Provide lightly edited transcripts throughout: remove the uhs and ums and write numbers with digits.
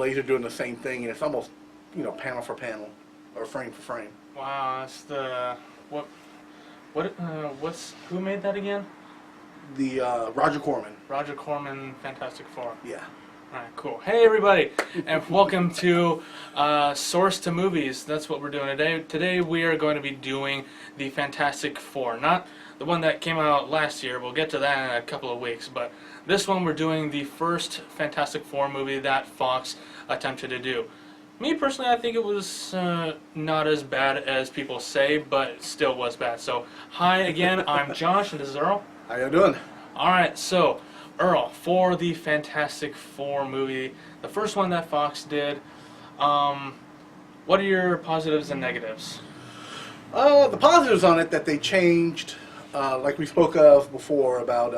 laser doing the same thing, and it's almost, panel for panel or frame for frame. Wow, that's the who made that again? The Roger Corman. Roger Corman, Fantastic Four. Yeah. All right, cool. Hey, everybody, and welcome to Source to Movies. That's what we're doing today. Today we are going to be doing the Fantastic Four, not the one that came out last year. We'll get to that in a couple of weeks, but this one we're doing the first Fantastic Four movie that Fox attempted to do. Me personally, I think it was not as bad as people say, but it still was bad. So, hi again, I'm Josh, and this is Earl. How you doing? Alright, so, Earl, for the Fantastic Four movie, the first one that Fox did, what are your positives and negatives? The positives on it that they changed, like we spoke of before about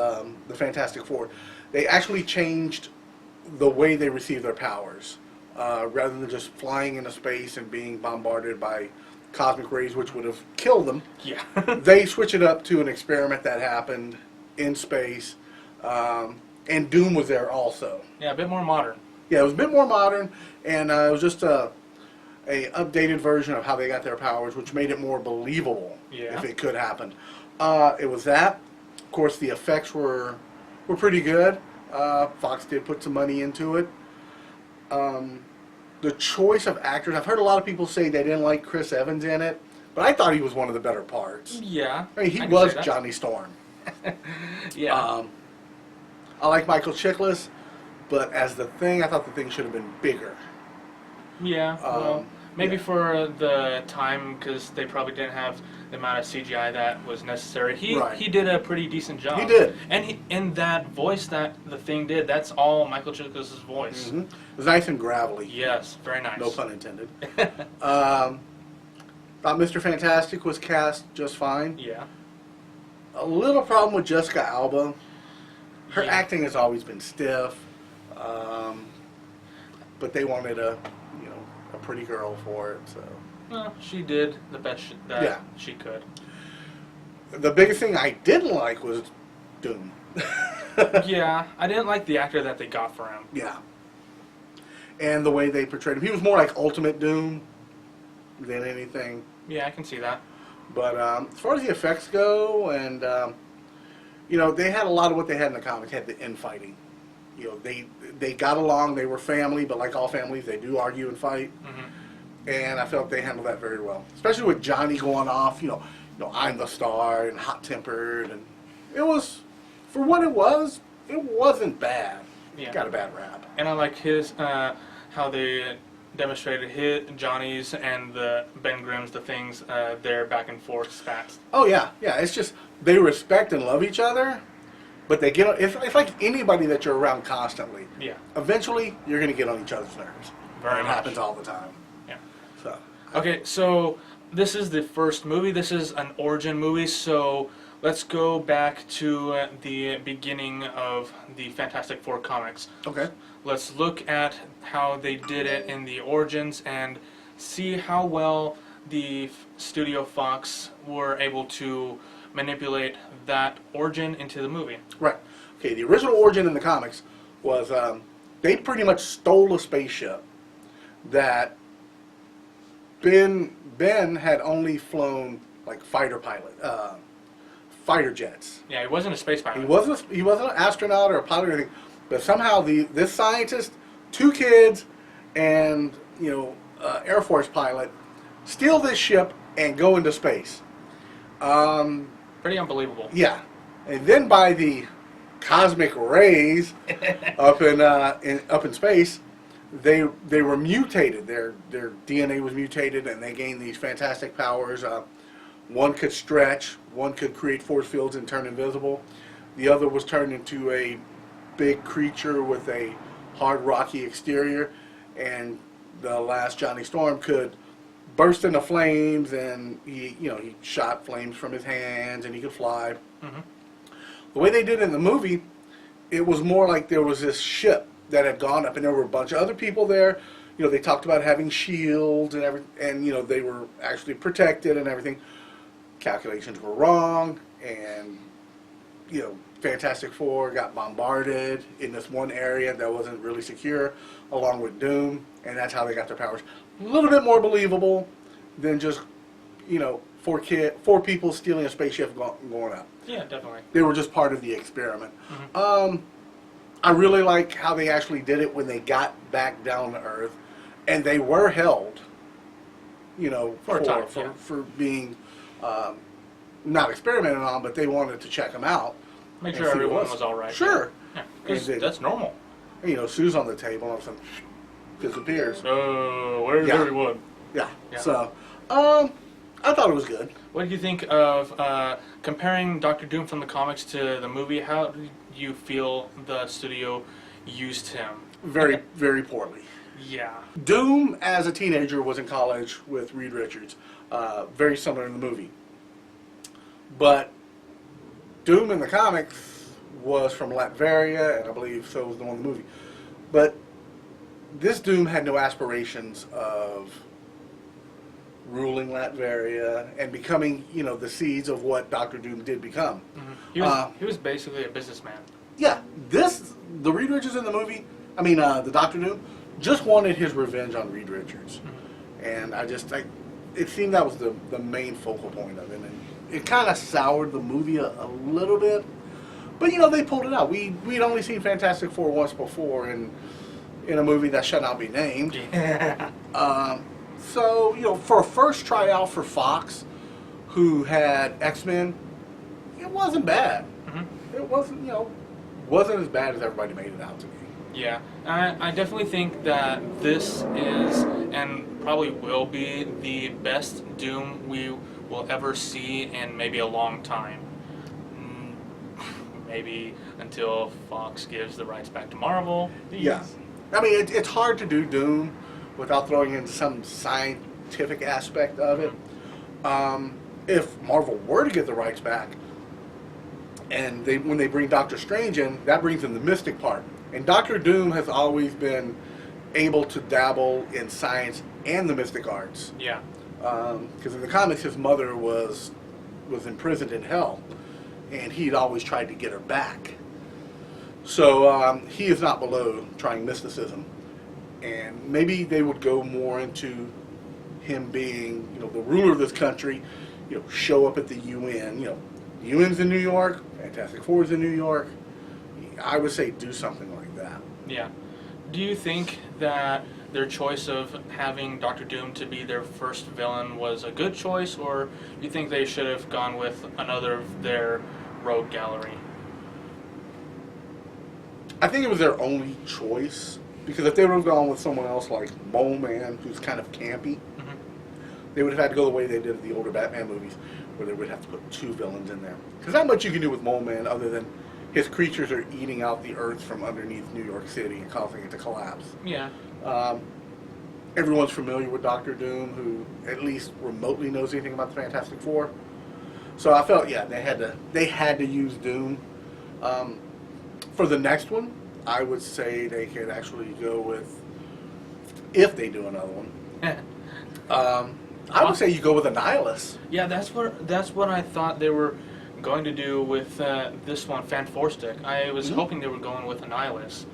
the Fantastic Four, they actually changed the way they receive their powers. Rather than just flying into space and being bombarded by cosmic rays, which would have killed them. Yeah. They switch it up to an experiment that happened in space, and Doom was there also. Yeah, a bit more modern. Yeah, it was a bit more modern, and it was just a updated version of how they got their powers, which made it more believable if it could happen. It was that. Of course, the effects were pretty good. Fox did put some money into it. The choice of actors, I've heard a lot of people say they didn't like Chris Evans in it, but I thought he was one of the better parts. Yeah. I mean, he was Johnny Storm. Yeah. I like Michael Chiklis, but as the Thing, I thought the Thing should have been bigger. Yeah, well, maybe for the time, because they probably didn't have the amount of CGI that was necessary. He did a pretty decent job. He did. And that voice that the Thing did, that's all Michael Chiklis' voice. Mm-hmm. It was nice and gravelly. Yes, very nice. No pun intended. Thought Mr. Fantastic was cast just fine. Yeah. A little problem with Jessica Alba. Her acting has always been stiff, but they wanted a pretty girl for it. So. Well, she did the best she could. The biggest thing I didn't like was Doom. Yeah, I didn't like the actor that they got for him. Yeah. And the way they portrayed him. He was more like Ultimate Doom than anything. Yeah, I can see that. But as far as the effects go, and they had a lot of what they had in the comics. They had the infighting. They got along. They were family, but like all families, they do argue and fight. Mm-hmm. And I felt they handled that very well, especially with Johnny going off. I'm the star and hot tempered, and it was, for what it was, it wasn't bad. Yeah. It got a bad rap. And I like his how they demonstrated Johnny's and the Ben Grimm's, the Things, their back and forth spats. Oh yeah. It's just they respect and love each other, but they get. It's like anybody that you're around constantly. Yeah. Eventually, you're going to get on each other's nerves. Very It much. happens all the time. Yeah. So. Okay, so this is the first movie. This is an origin movie, so let's go back to the beginning of the Fantastic Four comics. Okay. Let's look at how they did it in the origins and see how well the Studio Fox were able to manipulate that origin into the movie. Right. Okay, the original origin in the comics was they pretty much stole a spaceship that Ben had only flown like fighter jets. Yeah, he wasn't a space pilot. He wasn't an astronaut or a pilot or anything, but somehow this scientist, two kids, and Air Force pilot steal this ship and go into space. Pretty unbelievable. Yeah, and then by the cosmic rays up in space, they were mutated. Their DNA was mutated, and they gained these fantastic powers. One could stretch, one could create force fields and turn invisible. The other was turned into a big creature with a hard, rocky exterior, and the last Johnny Storm could burst into flames, and he shot flames from his hands, and he could fly. Mm-hmm. The way they did it in the movie, it was more like there was this ship that had gone up, and there were a bunch of other people there. They talked about having shields and everything, and they were actually protected and everything. Calculations were wrong, and Fantastic Four got bombarded in this one area that wasn't really secure, along with Doom, and that's how they got their powers. A little bit more believable than just, four people stealing a spaceship going up. Yeah, definitely. They were just part of the experiment. I really like how they actually did it when they got back down to Earth, and they were held, For a time, yeah. for being not experimented on, but they wanted to check them out. Make and sure see what everyone was all right. Sure. Yeah, 'cause And then- that's normal. And, Sue's on the table, and all of a sudden, disappears. Where's Yeah. everyone? Yeah. Yeah. So, I thought it was good. What did you think of comparing Doctor Doom from the comics to the movie? How did you feel the studio used him? Very, very poorly. Yeah. Doom, as a teenager, was in college with Reed Richards. Very similar in the movie. But Doom in the comics was from Latveria, and I believe so was the one in the movie. But this Doom had no aspirations of ruling Latveria and becoming, the seeds of what Doctor Doom did become. He was basically a businessman. Yeah, the Reed Richards in the movie, the Doctor Doom, just wanted his revenge on Reed Richards. And it seemed that was the main focal point of it. And it kind of soured the movie a little bit. But, they pulled it out. We'd only seen Fantastic Four once before in a movie that shall not be named. Yeah. So, for a first tryout for Fox, who had X-Men, it wasn't bad. It wasn't as bad as everybody made it out to be. Yeah, I definitely think that this is, and probably will be, the best Doom we will ever see in maybe a long time. Maybe until Fox gives the rights back to Marvel. Yeah. It's hard to do Doom without throwing in some scientific aspect of it. If Marvel were to get the rights back, and when they bring Doctor Strange in, that brings in the mystic part. And Doctor Doom has always been able to dabble in science and the mystic arts. Yeah. Because in the comics, his mother was imprisoned in hell, and he'd always tried to get her back. So he is not below trying mysticism. And maybe they would go more into him being, the ruler of this country, show up at the UN. The UN's in New York, Fantastic Four's in New York. I would say do something like that. Yeah. Do you think that their choice of having Doctor Doom to be their first villain was a good choice, or do you think they should have gone with another of their rogue gallery? I think it was their only choice, because if they would have gone with someone else like Mole Man, who's kind of campy, they would have had to go the way they did in the older Batman movies, where they would have to put two villains in there. Because not much you can do with Mole Man other than his creatures are eating out the earth from underneath New York City and causing it to collapse. Yeah. Everyone's familiar with Doctor Doom, who at least remotely knows anything about the Fantastic Four. So I felt, they had to use Doom. For the next one, I would say they could actually go with, if they do another one, I would say you go with Annihilus. Yeah, that's what I thought they were going to do with this one, Fantastic. I was hoping they were going with Annihilus.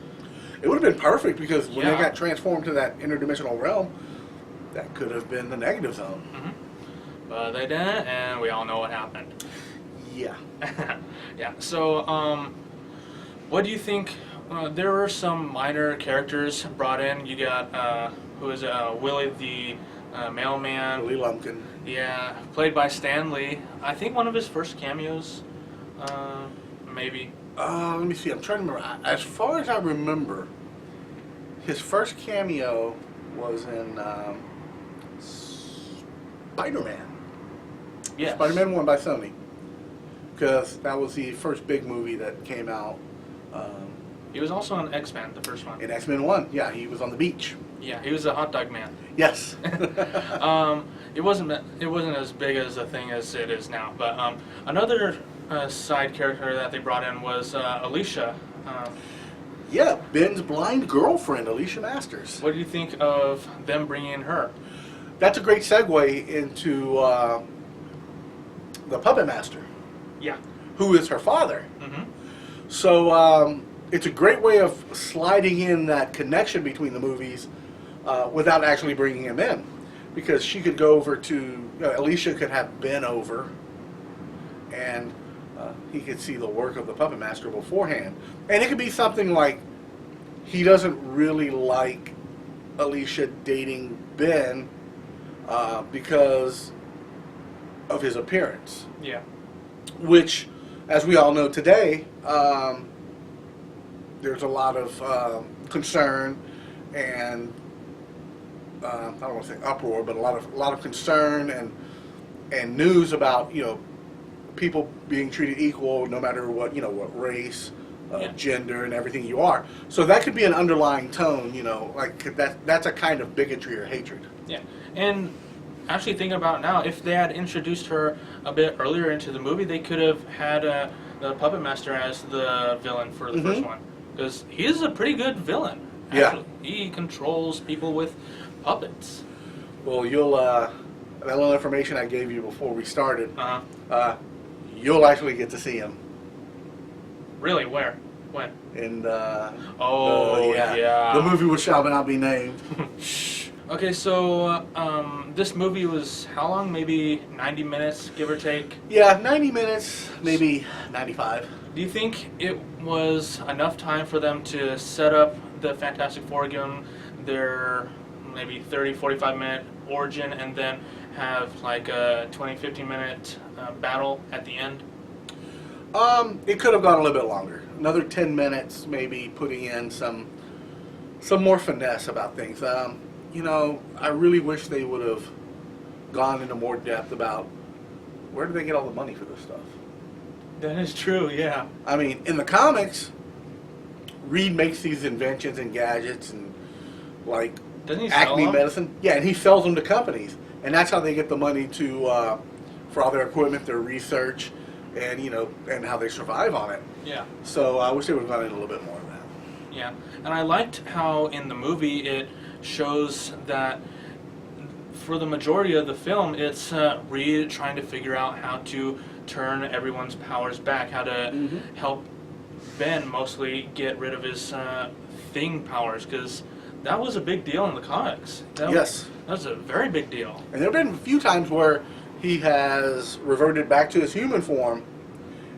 It would have been perfect, because when they Yeah. got transformed to that interdimensional realm, that could have been the negative zone. But they didn't, and we all know what happened. Yeah. Yeah. So, what do you think? There were some minor characters brought in. You got who is Willie the mailman. Willie Lumpkin. Yeah, played by Stan Lee. I think one of his first cameos, maybe. Let me see. I'm trying to remember. As far as I remember, his first cameo was in Spider-Man. Yes. Spider-Man 1 by Sony. Because that was the first big movie that came out. He was also in X-Men, the first one. In X-Men 1. Yeah, he was on the beach. Yeah, he was a hot dog man. Yes. It wasn't as big as a thing as it is now. But another side character that they brought in was Alicia. Yeah, Ben's blind girlfriend, Alicia Masters. What do you think of them bringing in her? That's a great segue into the Puppet Master, Yeah. who is her father. So it's a great way of sliding in that connection between the movies without actually bringing him in, because she could go over to Alicia could have Ben over, and he could see the work of the puppet master beforehand, and it could be something like he doesn't really like Alicia dating Ben because of his appearance, Yeah. which, as we all know today, there's a lot of concern and I don't want to say uproar, but a lot of concern and news about people being treated equal no matter what race, Yeah. gender, and everything you are. So that could be an underlying tone, like that's a kind of bigotry or hatred. Yeah. And actually thinking about it now, if they had introduced her a bit earlier into the movie, they could have had the Puppet Master as the villain for the first one. Because he is a pretty good villain, actually. Yeah. He controls people with puppets. Well, you'll that little information I gave you before we started, Uh-huh. you'll actually get to see him. Really? Where? When? And yeah. the movie which shall not be named. Okay, so this movie was how long? Maybe 90 minutes, give or take? Yeah, 90 minutes, maybe 95. Do you think it was enough time for them to set up the Fantastic Four, give them their maybe 30, 45 minute origin, and then have like a 20, 15 minute battle at the end? It could have gone a little bit longer. Another 10 minutes, maybe putting in some more finesse about things. I really wish they would have gone into more depth about where do they get all the money for this stuff. That is true, yeah. I mean, in the comics, Reed makes these inventions and gadgets and like Doesn't he sell Acme them? medicine. Yeah, and he sells them to companies, and that's how they get the money to for all their equipment, their research, and and how they survive on it. Yeah. So I wish they would have gone into a little bit more of that. Yeah, and I liked how in the movie it shows that for the majority of the film, it's Reed trying to figure out how to turn everyone's powers back, how to help Ben mostly get rid of his thing powers, because that was a big deal in the comics. Yes. That was a very big deal. And there have been a few times where he has reverted back to his human form,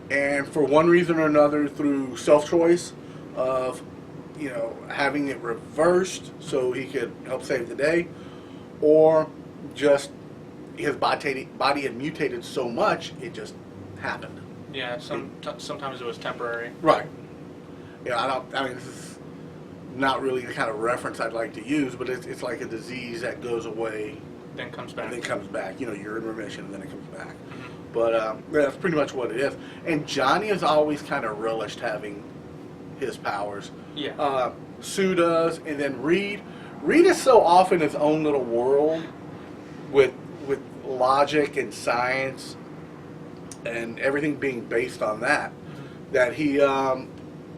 and for one reason or another, through self-choice of having it reversed so he could help save the day, or just his body had mutated so much it just happened. Yeah, sometimes it was temporary. Right. I mean, this is not really the kind of reference I'd like to use, but it's like a disease that goes away Then comes back. and then comes back. You're in remission and then it comes back. But that's pretty much what it is. And Johnny has always kind of relished having his powers. Yeah. Sue does, and then Reed. Reed is so off in his own little world with logic and science and everything being based on that, that he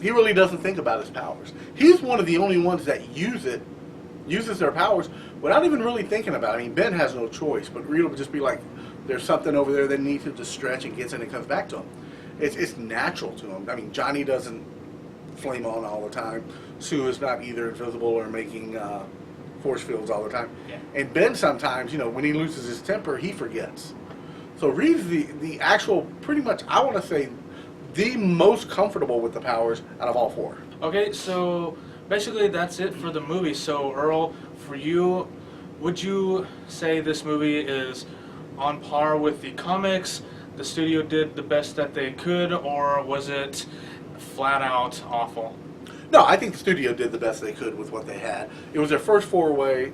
really doesn't think about his powers. He's one of the only ones that uses their powers without even really thinking about it. I mean, Ben has no choice, but Reed will just be like, there's something over there that needs him to stretch, and gets in and comes back to him. It's natural to him. I mean, Johnny doesn't flame on all the time. Sue is not either invisible or making force fields all the time. Yeah. And Ben sometimes, when he loses his temper, he forgets. So Reed's the actual, pretty much, I want to say, the most comfortable with the powers out of all four. Okay, so basically that's it for the movie. So Earl, for you, would you say this movie is on par with the comics? The studio did the best that they could, or was it flat out awful? No, I think the studio did the best they could with what they had. It was their first foray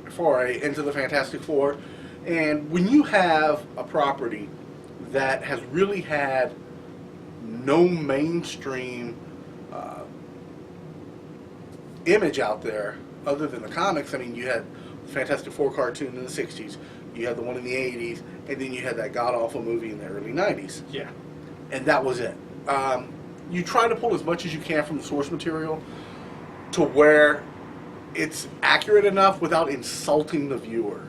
into the Fantastic Four, and when you have a property that has really had no mainstream image out there other than the comics, I mean, you had the Fantastic Four cartoon in the 60s, you had the one in the 80s, and then you had that god-awful movie in the early 90s. Yeah. And that was it. You try to pull as much as you can from the source material to where it's accurate enough without insulting the viewer.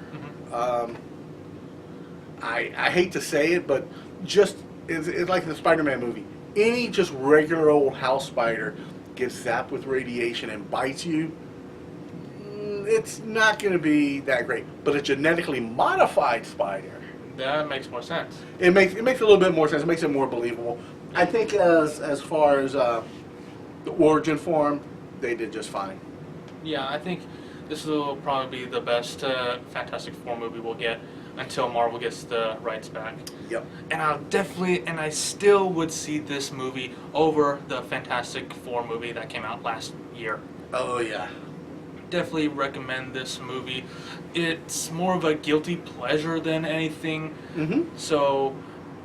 I hate to say it, but just it's like the Spider-Man movie. any just regular old house spider gets zapped with radiation and bites you, it's not going to be that great. But a genetically modified spider, That makes more sense. it makes a little bit more sense. It makes it more believable. I think as far as the origin form, they did just fine. Yeah, I think this will probably be the best Fantastic Four movie we'll get until Marvel gets the rights back. Yep. And I still would see this movie over the Fantastic Four movie that came out last year. Oh yeah. Definitely recommend this movie. It's more of a guilty pleasure than anything. Mm-hmm. So,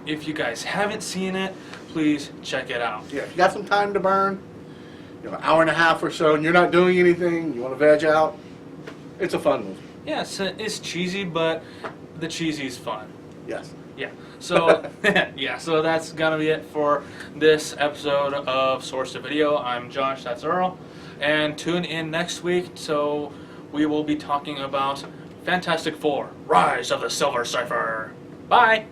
if you guys haven't seen it, please check it out. Yeah. If you got some time to burn, an hour and a half or so, and you're not doing anything, you want to veg out, it's a fun movie. Yeah, it's cheesy, but the cheesy is fun. Yes. Yeah. So yeah. So that's gonna be it for this episode of Source to Video. I'm Josh. That's Earl. And tune in next week. So we will be talking about Fantastic Four: Rise of the Silver Surfer. Bye.